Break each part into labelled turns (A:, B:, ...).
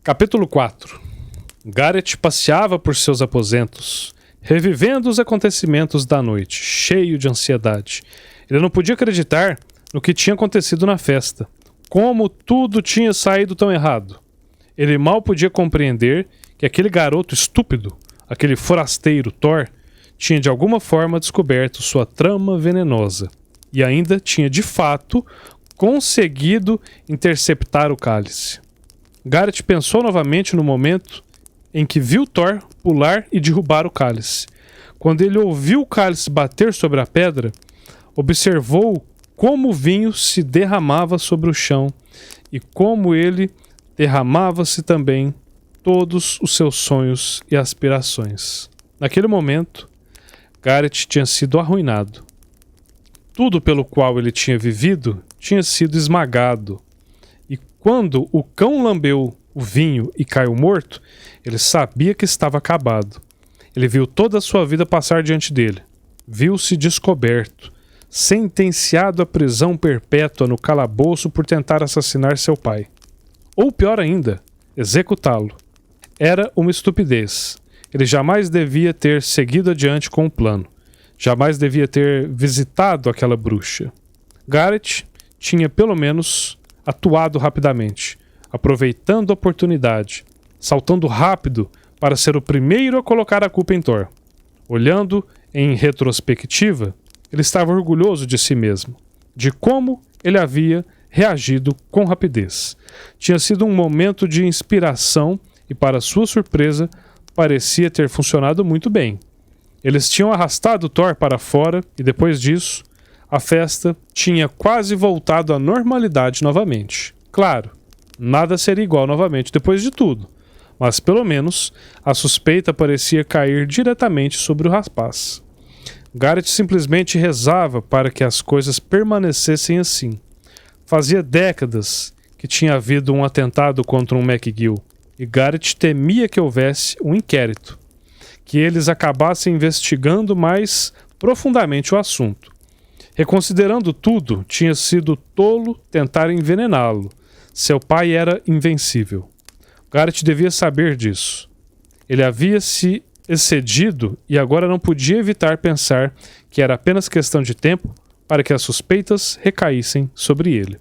A: Capítulo 4. Gareth passeava por seus aposentos, revivendo os acontecimentos da noite, cheio de ansiedade. Ele não podia acreditar no que tinha acontecido na festa. Como tudo tinha saído tão errado. Ele mal podia compreender que aquele garoto estúpido, aquele forasteiro Thor, tinha de alguma forma descoberto sua trama venenosa e ainda tinha de fato conseguido interceptar o cálice. Gareth pensou novamente no momento em que viu Thor pular e derrubar o cálice. Quando ele ouviu o cálice bater sobre a pedra, observou como o vinho se derramava sobre o chão e como ele derramava-se também todos os seus sonhos e aspirações. Naquele momento, Gareth tinha sido arruinado. Tudo pelo qual ele tinha vivido tinha sido esmagado. E quando o cão lambeu o vinho e caiu morto, ele sabia que estava acabado. Ele viu toda a sua vida passar diante dele. Viu-se descoberto, sentenciado à prisão perpétua no calabouço por tentar assassinar seu pai. Ou pior ainda, executá-lo. Era uma estupidez. Ele jamais devia ter seguido adiante com o plano. Jamais devia ter visitado aquela bruxa. Gareth tinha pelo menos atuado rapidamente, aproveitando a oportunidade, saltando rápido para ser o primeiro a colocar a culpa em Thor. Olhando em retrospectiva, ele estava orgulhoso de si mesmo, de como ele havia reagido com rapidez. Tinha sido um momento de inspiração e, para sua surpresa, parecia ter funcionado muito bem. Eles tinham arrastado Thor para fora e, depois disso, a festa tinha quase voltado à normalidade novamente. Claro, nada seria igual novamente depois de tudo, mas pelo menos a suspeita parecia cair diretamente sobre o rapaz. Gareth simplesmente rezava para que as coisas permanecessem assim. Fazia décadas que tinha havido um atentado contra um McGill, e Gareth temia que houvesse um inquérito, que eles acabassem investigando mais profundamente o assunto. Reconsiderando tudo, tinha sido tolo tentar envenená-lo. Seu pai era invencível. Gareth devia saber disso. Ele havia se excedido e agora não podia evitar pensar que era apenas questão de tempo para que as suspeitas recaíssem sobre ele.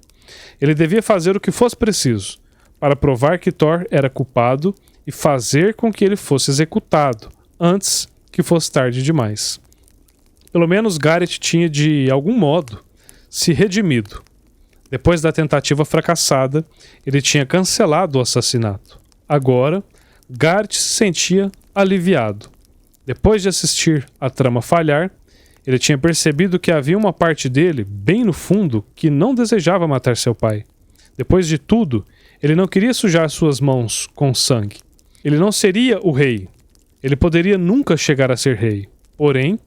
A: Ele devia fazer o que fosse preciso para provar que Thor era culpado e fazer com que ele fosse executado antes que fosse tarde demais. Pelo menos Gareth tinha, de algum modo, se redimido. Depois da tentativa fracassada, ele tinha cancelado o assassinato. Agora, Gareth se sentia aliviado. Depois de assistir a trama falhar, ele tinha percebido que havia uma parte dele, bem no fundo, que não desejava matar seu pai. Depois de tudo, ele não queria sujar suas mãos com sangue. Ele não seria o rei. Ele poderia nunca chegar a ser rei. Porém,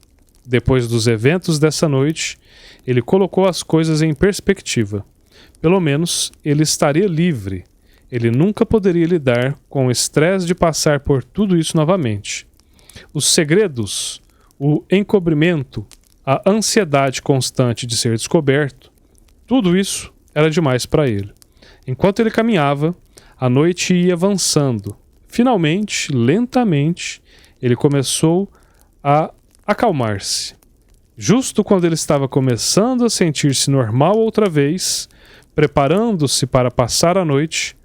A: depois dos eventos dessa noite, ele colocou as coisas em perspectiva. Pelo menos, ele estaria livre. Ele nunca poderia lidar com o estresse de passar por tudo isso novamente. Os segredos, o encobrimento, a ansiedade constante de ser descoberto, tudo isso era demais para ele. Enquanto ele caminhava, a noite ia avançando. Finalmente, lentamente, ele começou a acalmar-se. Justo quando ele estava começando a sentir-se normal outra vez, preparando-se para passar a noite,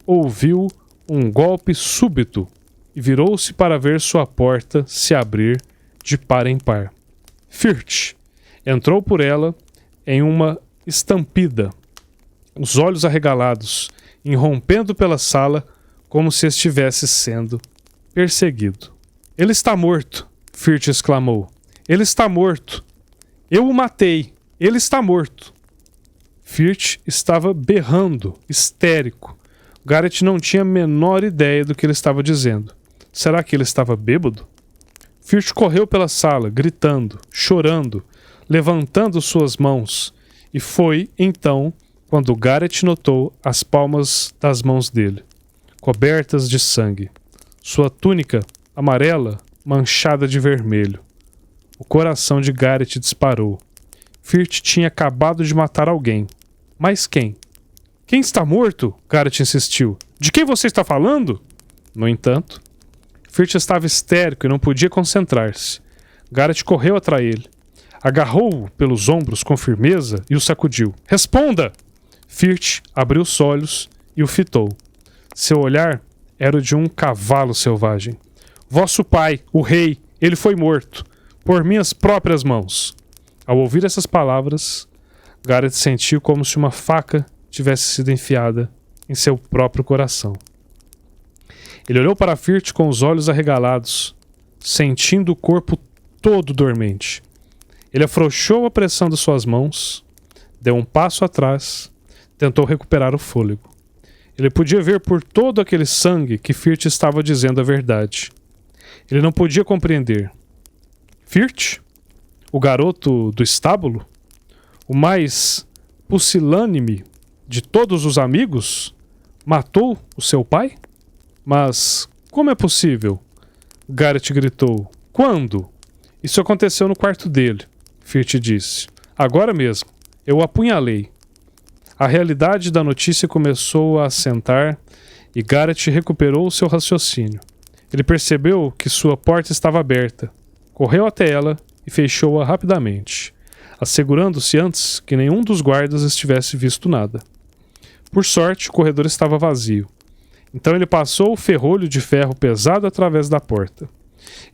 A: ouviu um golpe súbito e virou-se para ver sua porta se abrir de par em par. Firth entrou por ela em uma estampida, os olhos arregalados, irrompendo pela sala como se estivesse sendo perseguido. "Ele está morto!" Firth exclamou. "Ele está morto! Eu o matei! Ele está morto!" Firth estava berrando, histérico. Gareth não tinha a menor ideia do que ele estava dizendo. Será que ele estava bêbado? Firth correu pela sala, gritando, chorando, levantando suas mãos, e foi, então, quando Gareth notou as palmas das mãos dele, cobertas de sangue. Sua túnica, amarela, manchada de vermelho. O coração de Gareth disparou. Firth tinha acabado de matar alguém. Mas quem? Quem está morto? Garrett insistiu. De quem você está falando? No entanto, Firt estava histérico e não podia concentrar-se. Garrett correu atrás dele. Agarrou-o pelos ombros com firmeza e o sacudiu. Responda! Firt abriu os olhos e o fitou. Seu olhar era o de um cavalo selvagem. Vosso pai, o rei, ele foi morto, por minhas próprias mãos. Ao ouvir essas palavras, Garrett sentiu como se uma faca tivesse sido enfiada em seu próprio coração. Ele olhou para Firt com os olhos arregalados, sentindo o corpo todo dormente. Ele afrouxou a pressão de suas mãos, deu um passo atrás, tentou recuperar o fôlego. Ele podia ver por todo aquele sangue que Firt estava dizendo a verdade. Ele não podia compreender. Firt? O garoto do estábulo? O mais pusilânime de todos os amigos? Matou o seu pai? Mas como é possível? Garrett gritou. Quando? Isso aconteceu no quarto dele, Firt disse. Agora mesmo. Eu o apunhalei. A realidade da notícia começou a assentar e Garrett recuperou o seu raciocínio. Ele percebeu que sua porta estava aberta. Correu até ela e fechou-a rapidamente, assegurando-se antes que nenhum dos guardas estivesse visto nada. Por sorte, o corredor estava vazio. Então ele passou o ferrolho de ferro pesado através da porta.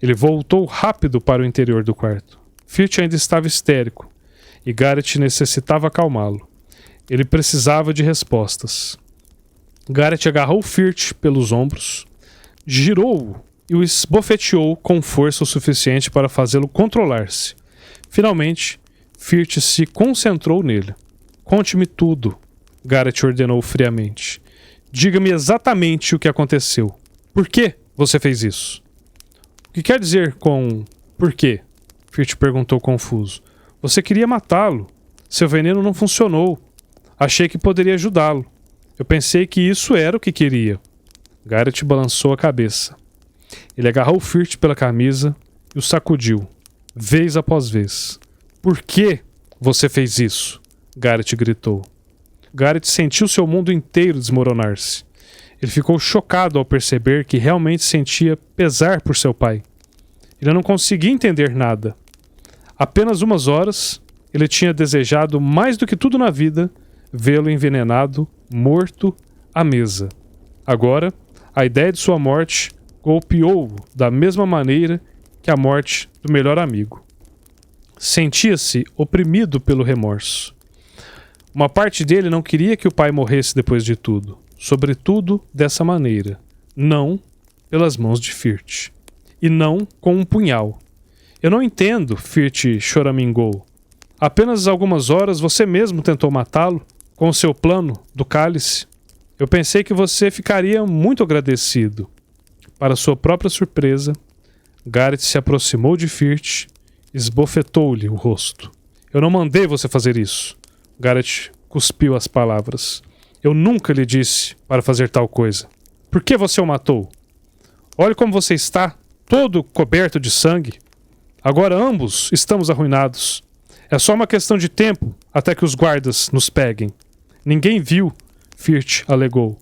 A: Ele voltou rápido para o interior do quarto. Firt ainda estava histérico e Garrett necessitava acalmá-lo. Ele precisava de respostas. Garrett agarrou Firt pelos ombros, girou-o e o esbofeteou com força o suficiente para fazê-lo controlar-se. Finalmente, Firt se concentrou nele. Conte-me tudo, Garrett ordenou friamente. Diga-me exatamente o que aconteceu. Por que você fez isso? O que quer dizer com por quê? Firt perguntou confuso. Você queria matá-lo. Seu veneno não funcionou. Achei que poderia ajudá-lo. Eu pensei que isso era o que queria. Garrett balançou a cabeça. Ele agarrou Firt pela camisa e o sacudiu, vez após vez. Por que você fez isso? Garrett gritou. Garrett sentiu seu mundo inteiro desmoronar-se. Ele ficou chocado ao perceber que realmente sentia pesar por seu pai. Ele não conseguia entender nada. Apenas umas horas, ele tinha desejado mais do que tudo na vida vê-lo envenenado, morto, à mesa. Agora, a ideia de sua morte golpeou-o da mesma maneira que a morte do melhor amigo. Sentia-se oprimido pelo remorso. Uma parte dele não queria que o pai morresse depois de tudo, sobretudo dessa maneira, não pelas mãos de Firt, e não com um punhal. Eu não entendo, Firt choramingou. Apenas algumas horas você mesmo tentou matá-lo com o seu plano do cálice. Eu pensei que você ficaria muito agradecido. Para sua própria surpresa, Garrett se aproximou de Firt e esbofetou-lhe o rosto. Eu não mandei você fazer isso. Garrett cuspiu as palavras. Eu nunca lhe disse para fazer tal coisa. Por que você o matou? Olhe como você está, todo coberto de sangue. Agora ambos estamos arruinados. É só uma questão de tempo até que os guardas nos peguem. Ninguém viu, Firt alegou.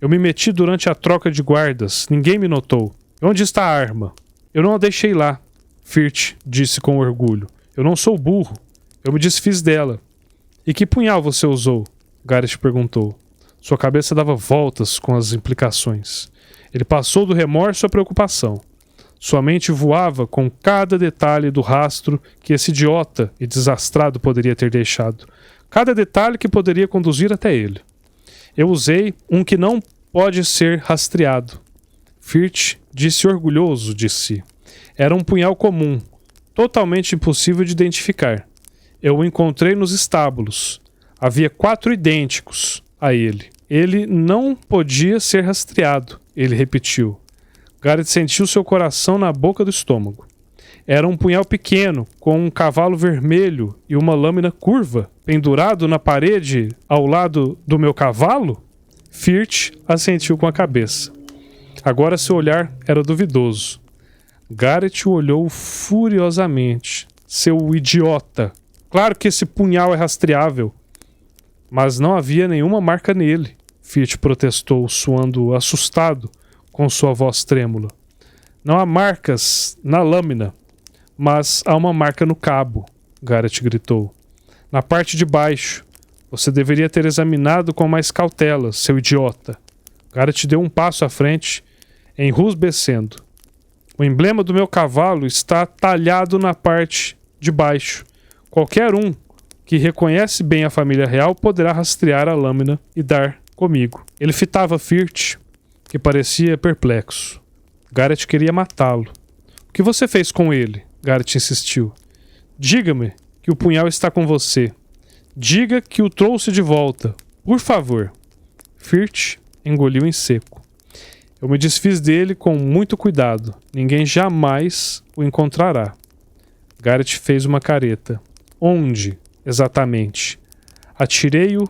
A: Eu me meti durante a troca de guardas. Ninguém me notou. Onde está a arma? Eu não a deixei lá, Firt disse com orgulho. Eu não sou burro. Eu me desfiz dela. E que punhal você usou? Garrett perguntou. Sua cabeça dava voltas com as implicações. Ele passou do remorso à preocupação. Sua mente voava com cada detalhe do rastro que esse idiota e desastrado poderia ter deixado. Cada detalhe que poderia conduzir até ele. Eu usei um que não pode ser rastreado. Firt disse orgulhoso de si. Era um punhal comum, totalmente impossível de identificar. Eu o encontrei nos estábulos. Havia 4 idênticos a ele. Ele não podia ser rastreado, ele repetiu. Garrett sentiu seu coração na boca do estômago. Era um punhal pequeno, com um cavalo vermelho e uma lâmina curva, pendurado na parede ao lado do meu cavalo? Firt assentiu com a cabeça. Agora seu olhar era duvidoso. Garrett o olhou furiosamente. Seu idiota! Claro que esse punhal é rastreável. Mas não havia nenhuma marca nele, Firt protestou, suando assustado com sua voz trêmula. Não há marcas na lâmina, mas há uma marca no cabo, Garrett gritou. Na parte de baixo. Você deveria ter examinado com mais cautela, seu idiota. Garrett deu um passo à frente, enrubescendo. O emblema do meu cavalo está talhado na parte de baixo. Qualquer um que reconhece bem a família real poderá rastrear a lâmina e dar comigo. Ele fitava Firt, que parecia perplexo. Garrett queria matá-lo. O que você fez com ele? Garrett insistiu. Diga-me que o punhal está com você. Diga que o trouxe de volta. Por favor. Firt engoliu em seco. Eu me desfiz dele com muito cuidado. Ninguém jamais o encontrará. Garrett fez uma careta. Onde, exatamente? Atirei-o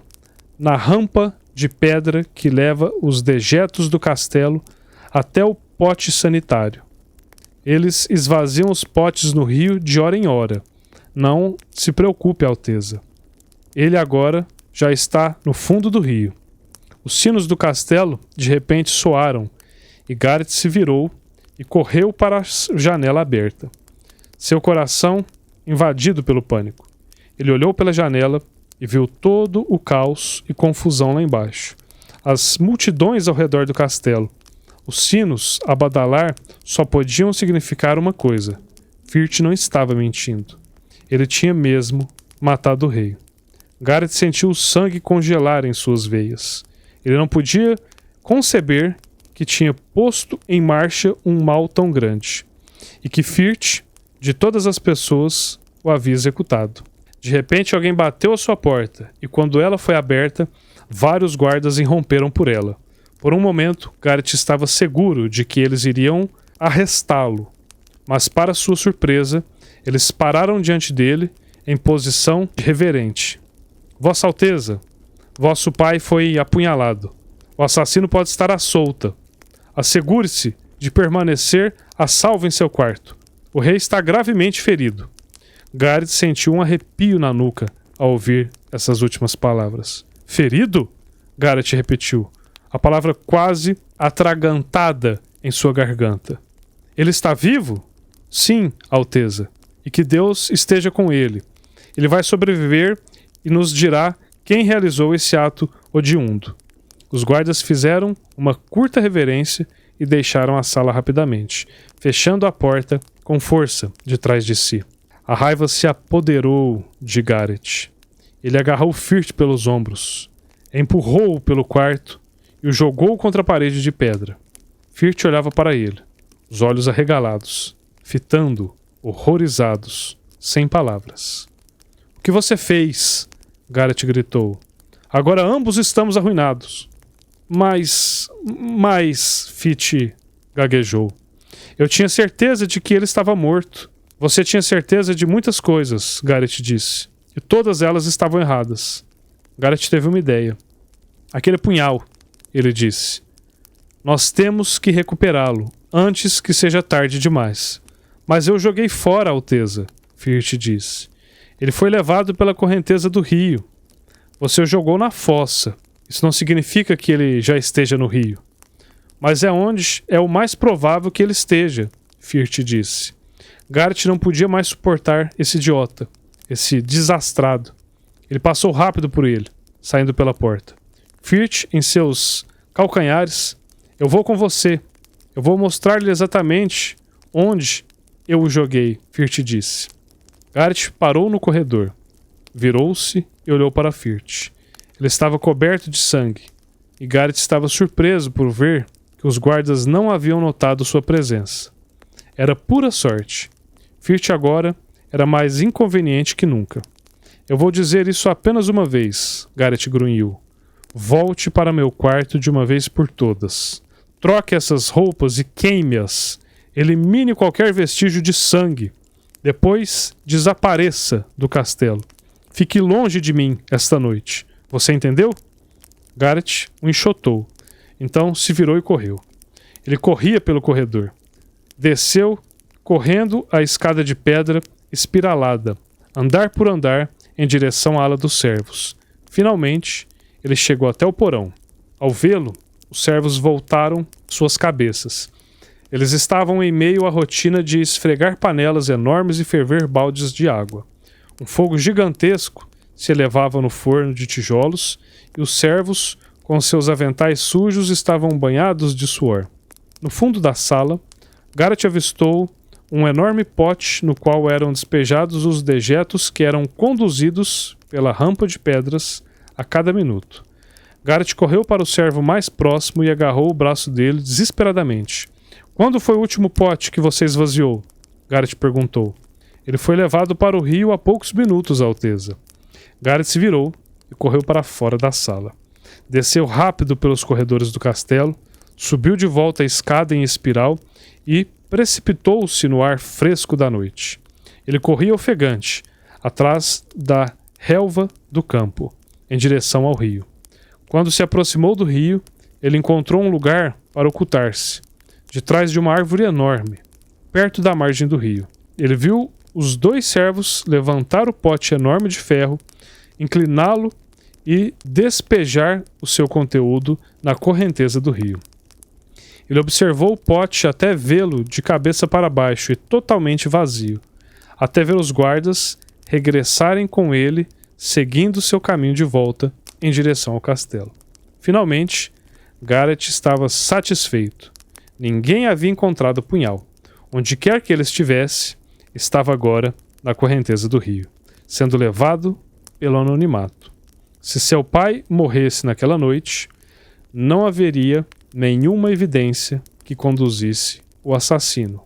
A: na rampa de pedra que leva os dejetos do castelo até o pote sanitário. Eles esvaziam os potes no rio de hora em hora. Não se preocupe, Alteza. Ele agora já está no fundo do rio. Os sinos do castelo de repente soaram e Garrett se virou e correu para a janela aberta. Seu coração invadido pelo pânico. Ele olhou pela janela e viu todo o caos e confusão lá embaixo. As multidões ao redor do castelo. Os sinos a badalar só podiam significar uma coisa. Firt não estava mentindo. Ele tinha mesmo matado o rei. Garrett sentiu o sangue congelar em suas veias. Ele não podia conceber que tinha posto em marcha um mal tão grande. E que Firt, de todas as pessoas, o havia executado. De repente alguém bateu à sua porta, e quando ela foi aberta, vários guardas irromperam por ela. Por um momento, Garrett estava seguro de que eles iriam arrestá-lo. Mas, para sua surpresa, eles pararam diante dele em posição reverente. Vossa Alteza, vosso pai foi apunhalado. O assassino pode estar à solta. Assegure-se de permanecer a salvo em seu quarto. O rei está gravemente ferido. Garrett sentiu um arrepio na nuca ao ouvir essas últimas palavras. Ferido? Garrett repetiu, a palavra quase atragantada em sua garganta. Ele está vivo? Sim, Alteza. E que Deus esteja com ele. Ele vai sobreviver e nos dirá quem realizou esse ato odiondo. Os guardas fizeram uma curta reverência e deixaram a sala rapidamente, fechando a porta com força de trás de si. A raiva se apoderou de Garrett. Ele agarrou Firt pelos ombros, empurrou-o pelo quarto e o jogou contra a parede de pedra. Firt olhava para ele, os olhos arregalados, fitando, horrorizados, sem palavras. O que você fez? Garrett gritou. Agora ambos estamos arruinados. Mas, Firt gaguejou. Eu tinha certeza de que ele estava morto. Você tinha certeza de muitas coisas, Garrett disse. E todas elas estavam erradas. Garrett teve uma ideia. Aquele punhal, ele disse. Nós temos que recuperá-lo, antes que seja tarde demais. Mas eu joguei fora, Alteza, Firt disse. Ele foi levado pela correnteza do rio. Você o jogou na fossa. Isso não significa que ele já esteja no rio. Mas é onde é o mais provável que ele esteja, Firt disse. Garrett não podia mais suportar esse idiota, esse desastrado. Ele passou rápido por ele, saindo pela porta. Firt, em seus calcanhares, eu vou com você. Eu vou mostrar-lhe exatamente onde eu o joguei, Firt disse. Garrett parou no corredor. Virou-se e olhou para Firt. Ele estava coberto de sangue, e Garrett estava surpreso por ver que os guardas não haviam notado sua presença. Era pura sorte. Firt agora era mais inconveniente que nunca. Eu vou dizer isso apenas uma vez, Garrett grunhiu. Volte para meu quarto de uma vez por todas. Troque essas roupas e queime-as. Elimine qualquer vestígio de sangue. Depois, desapareça do castelo. Fique longe de mim esta noite. Você entendeu? Garrett o enxotou. Então se virou e correu. Ele corria pelo corredor. Desceu, correndo a escada de pedra espiralada, andar por andar, em direção à ala dos servos. Finalmente, ele chegou até o porão. Ao vê-lo, os servos voltaram suas cabeças. Eles estavam em meio à rotina de esfregar panelas enormes e ferver baldes de água. Um fogo gigantesco se elevava no forno de tijolos e os servos, com seus aventais sujos, estavam banhados de suor. No fundo da sala, Garrett avistou um enorme pote no qual eram despejados os dejetos que eram conduzidos pela rampa de pedras a cada minuto. Garrett correu para o servo mais próximo e agarrou o braço dele desesperadamente. "Quando foi o último pote que você esvaziou?" Garrett perguntou. "Ele foi levado para o rio há poucos minutos, Alteza." Garrett se virou e correu para fora da sala. Desceu rápido pelos corredores do castelo, subiu de volta a escada em espiral e precipitou-se no ar fresco da noite. Ele corria ofegante, atrás da relva do campo, em direção ao rio. Quando se aproximou do rio, ele encontrou um lugar para ocultar-se, de trás de uma árvore enorme, perto da margem do rio. Ele viu os 2 servos levantar o pote enorme de ferro, incliná-lo e despejar o seu conteúdo na correnteza do rio. Ele observou o pote até vê-lo de cabeça para baixo e totalmente vazio, até ver os guardas regressarem com ele, seguindo seu caminho de volta em direção ao castelo. Finalmente, Garrett estava satisfeito. Ninguém havia encontrado o punhal. Onde quer que ele estivesse, estava agora na correnteza do rio, sendo levado pelo anonimato. Se seu pai morresse naquela noite, não haveria nenhuma evidência que conduzisse o assassino